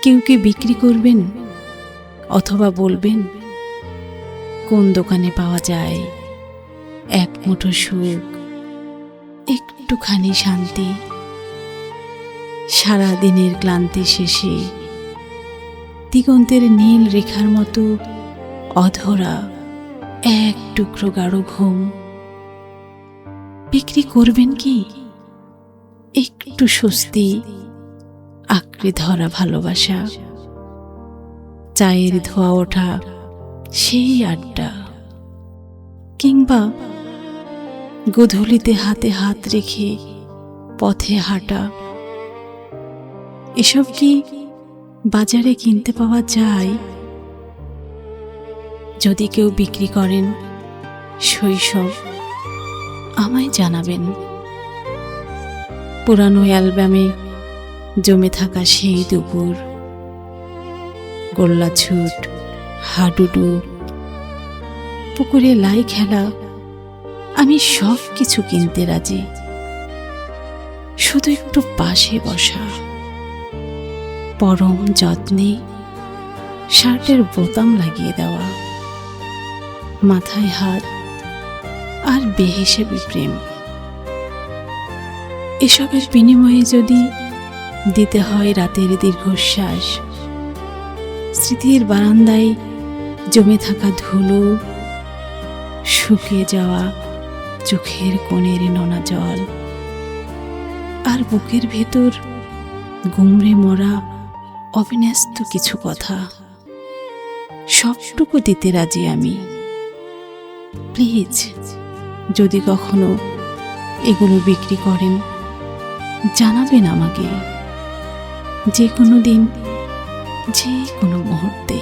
কেউ কি বিক্রি করবেন অথবা বলবেন কোন দোকানে পাওয়া যায় এক মুঠো সুখ, একটুখানি শান্তি, সারা দিনের ক্লান্তি শেষে দিগন্তের নীল রেখার মতো অধরা এক টুকরো গাঢ় ঘুম। বিক্রি করবেন কি একটু স্বস্তি, আঁকড়ে ধরা ভালোবাসা, চায়ের ধোয়া ওঠা সেই আড্ডা, কিংবা গোধূলিতে হাতে হাত রেখে পথে হাঁটা? এসব কি বাজারে কিনতে পাওয়া যায়? যদি কেউ বিক্রি করেন শৈশব, আমায় জানাবেন। পুরানো অ্যালবামে জমে থাকা সেই দুপুর, গোল্লাছুট, হাডুডু, পুকুরে লাই খেলা, আমি সব কিছু কিনতে রাজি। শুধু একটু পাশে বসা, পরম যত্নে শার্টের বোতাম লাগিয়ে দেওয়া, মাথায় হাত আর বেহিসেবি প্রেম। এসবের বিনিময়ে যদি দিতে হয় রাতের দীর্ঘশ্বাস, স্মৃতির বারান্দায় জমে থাকা ধুলো, শুকিয়ে যাওয়া চোখের কোণের নোনা জল, আর বুকের ভেতর গুমড়ে মরা অবিন্যস্ত কিছু কথা, সবটুকু দিতে রাজি আমি। প্লিজ, যদি কখনো এগুলো বিক্রি করেন জানাবেন আমাকে, যে কোনো দিন, যে কোনো মুহূর্তে।